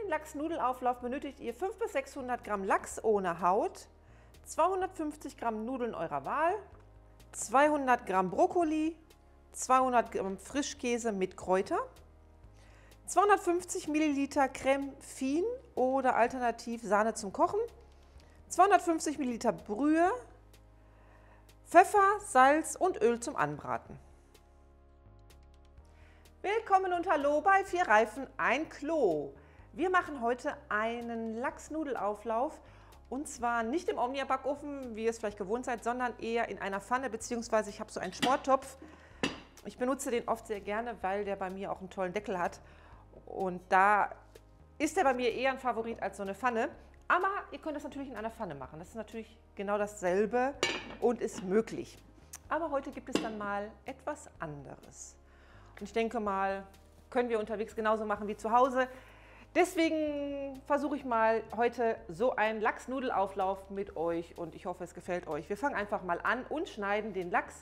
Lachsnudelauflauf benötigt ihr 500 bis 600 Gramm Lachs ohne Haut, 250 Gramm Nudeln eurer Wahl, 200 Gramm Brokkoli, 200 Gramm Frischkäse mit Kräuter, 250 Milliliter Creme Fin oder alternativ Sahne zum Kochen, 250 Milliliter Brühe, Pfeffer, Salz und Öl zum Anbraten. Willkommen und hallo bei 4 Reifen, ein Klo. Wir machen heute einen Lachsnudelauflauf und zwar nicht im Omnia-Backofen, wie ihr es vielleicht gewohnt seid, sondern eher in einer Pfanne, beziehungsweise ich habe so einen Schmortopf. Ich benutze den oft sehr gerne, weil der bei mir auch einen tollen Deckel hat und da ist der bei mir eher ein Favorit als so eine Pfanne. Aber ihr könnt das natürlich in einer Pfanne machen. Das ist natürlich genau dasselbe und ist möglich. Aber heute gibt es dann mal etwas anderes. Und ich denke mal, können wir unterwegs genauso machen wie zu Hause. Deswegen versuche ich mal heute so einen Lachsnudelauflauf mit euch und ich hoffe, es gefällt euch. Wir fangen einfach mal an und schneiden den Lachs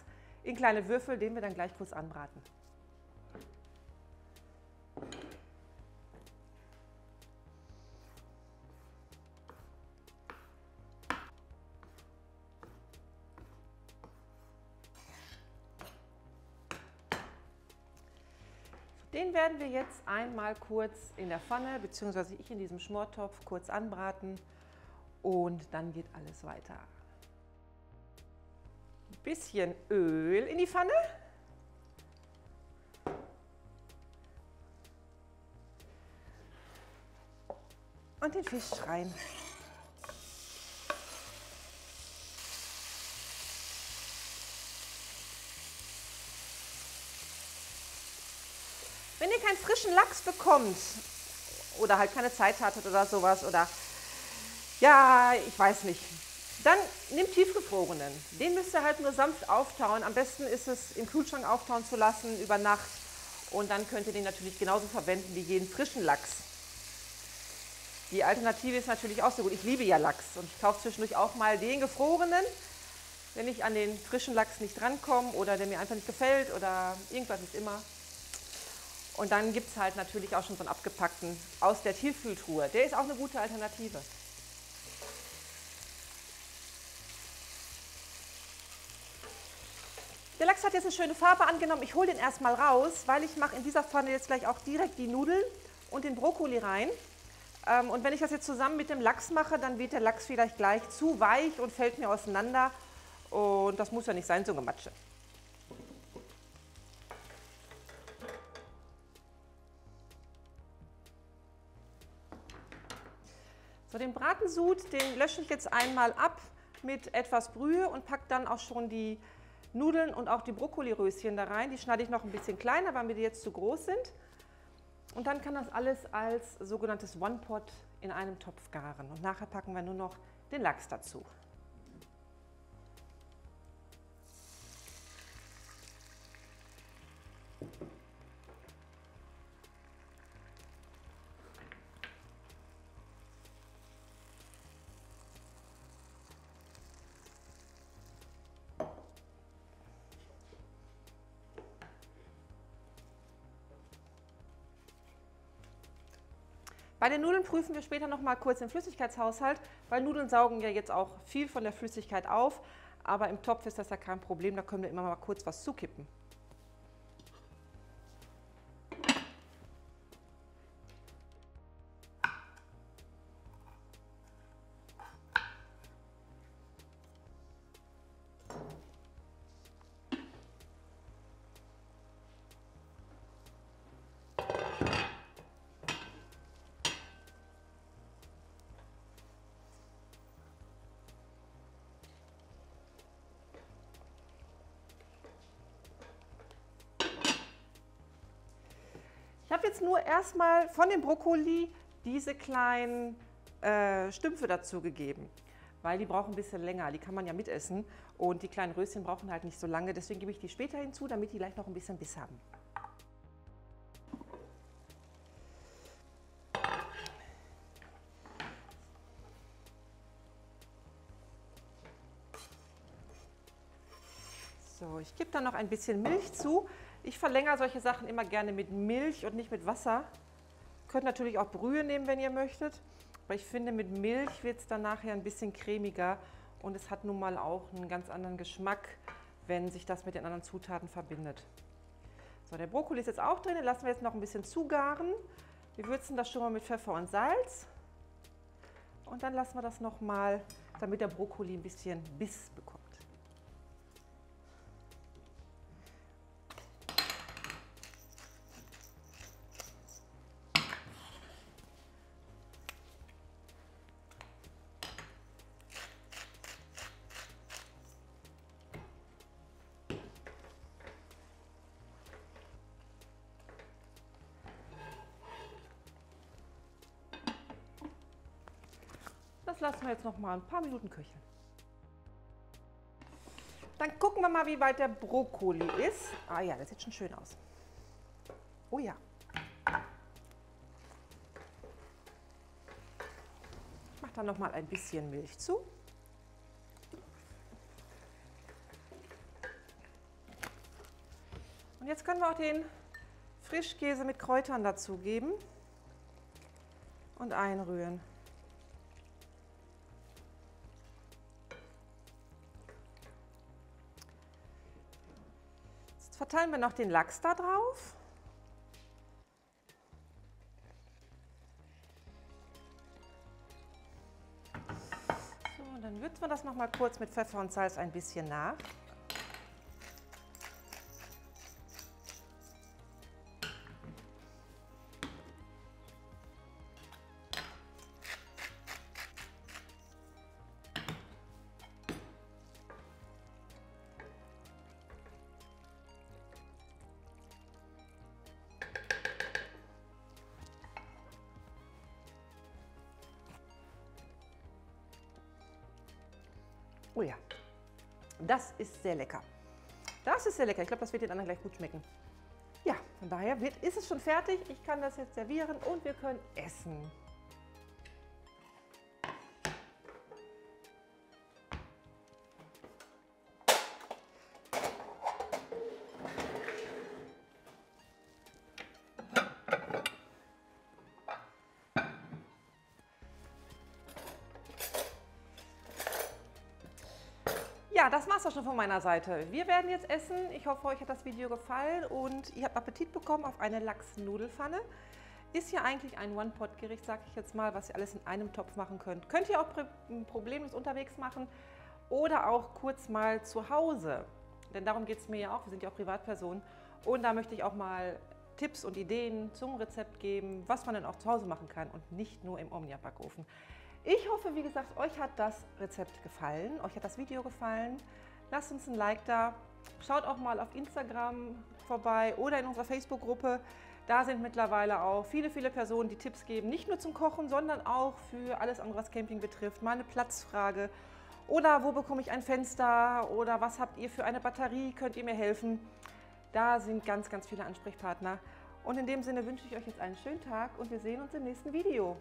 in kleine Würfel, den wir dann gleich kurz anbraten. Den werden wir jetzt einmal kurz in der Pfanne, beziehungsweise ich in diesem Schmortopf, kurz anbraten und dann geht alles weiter. Ein bisschen Öl in die Pfanne. Und den Fisch rein. Wenn ihr keinen frischen Lachs bekommt oder halt keine Zeit hattet oder sowas oder ja, ich weiß nicht, dann nehmt tiefgefrorenen. Den müsst ihr halt nur sanft auftauen. Am besten ist es im Kühlschrank auftauen zu lassen über Nacht und dann könnt ihr den natürlich genauso verwenden wie jeden frischen Lachs. Die Alternative ist natürlich auch so gut. Ich liebe ja Lachs und ich kaufe zwischendurch auch mal den gefrorenen, wenn ich an den frischen Lachs nicht rankomme oder der mir einfach nicht gefällt oder irgendwas ist immer. Und dann gibt es halt natürlich auch schon so einen abgepackten aus der Tiefkühltruhe. Der ist auch eine gute Alternative. Der Lachs hat jetzt eine schöne Farbe angenommen. Ich hole den erstmal raus, weil ich mache in dieser Pfanne jetzt gleich auch direkt die Nudeln und den Brokkoli rein. Und wenn ich das jetzt zusammen mit dem Lachs mache, dann wird der Lachs vielleicht gleich zu weich und fällt mir auseinander. Und das muss ja nicht sein, so ein Gematsche. So, den Bratensud, den lösche ich jetzt einmal ab mit etwas Brühe und packe dann auch schon die Nudeln und auch die Brokkoliröschen da rein. Die schneide ich noch ein bisschen kleiner, weil mir die jetzt zu groß sind. Und dann kann das alles als sogenanntes One-Pot in einem Topf garen. Und nachher packen wir nur noch den Lachs dazu. Bei den Nudeln prüfen wir später noch mal kurz den Flüssigkeitshaushalt, weil Nudeln saugen ja jetzt auch viel von der Flüssigkeit auf, aber im Topf ist das ja kein Problem, da können wir immer mal kurz was zukippen. Ich habe jetzt nur erstmal von dem Brokkoli diese kleinen Stümpfe dazu gegeben, weil die brauchen ein bisschen länger, die kann man ja mitessen und die kleinen Röschen brauchen halt nicht so lange, deswegen gebe ich die später hinzu, damit die gleich noch ein bisschen Biss haben. So, ich gebe dann noch ein bisschen Milch zu. Ich verlängere solche Sachen immer gerne mit Milch und nicht mit Wasser. Könnt natürlich auch Brühe nehmen, wenn ihr möchtet. Aber ich finde, mit Milch wird es dann nachher ein bisschen cremiger und es hat nun mal auch einen ganz anderen Geschmack, wenn sich das mit den anderen Zutaten verbindet. So, der Brokkoli ist jetzt auch drin, den lassen wir jetzt noch ein bisschen zugaren. Wir würzen das schon mal mit Pfeffer und Salz und dann lassen wir das noch mal, damit der Brokkoli ein bisschen Biss bekommt. Das lassen wir jetzt noch mal ein paar Minuten köcheln. Dann gucken wir mal, wie weit der Brokkoli ist. Ah ja, das sieht schon schön aus. Oh ja. Ich mache dann noch mal ein bisschen Milch zu. Und jetzt können wir auch den Frischkäse mit Kräutern dazugeben und einrühren. Verteilen wir noch den Lachs da drauf. So, und dann würzen wir das noch mal kurz mit Pfeffer und Salz ein bisschen nach. Oh ja, das ist sehr lecker. Das ist sehr lecker. Ich glaube, das wird den anderen gleich gut schmecken. Ja, von daher ist es schon fertig. Ich kann das jetzt servieren und wir können essen. Ja, das war's auch schon von meiner Seite. Wir werden jetzt essen. Ich hoffe, euch hat das Video gefallen und ihr habt Appetit bekommen auf eine Lachsnudelpfanne. Ist ja eigentlich ein One-Pot-Gericht, sage ich jetzt mal, was ihr alles in einem Topf machen könnt. Könnt ihr auch problemlos unterwegs machen oder auch kurz mal zu Hause. Denn darum geht es mir ja auch. Wir sind ja auch Privatpersonen. Und da möchte ich auch mal Tipps und Ideen zum Rezept geben, was man dann auch zu Hause machen kann und nicht nur im Omnia-Backofen. Ich hoffe, wie gesagt, euch hat das Rezept gefallen, euch hat das Video gefallen. Lasst uns ein Like da. Schaut auch mal auf Instagram vorbei oder in unserer Facebook-Gruppe. Da sind mittlerweile auch viele Personen, die Tipps geben, nicht nur zum Kochen, sondern auch für alles andere, was Camping betrifft. Mal eine Platzfrage oder wo bekomme ich ein Fenster oder was habt ihr für eine Batterie, könnt ihr mir helfen? Da sind ganz viele Ansprechpartner. Und in dem Sinne wünsche ich euch jetzt einen schönen Tag und wir sehen uns im nächsten Video.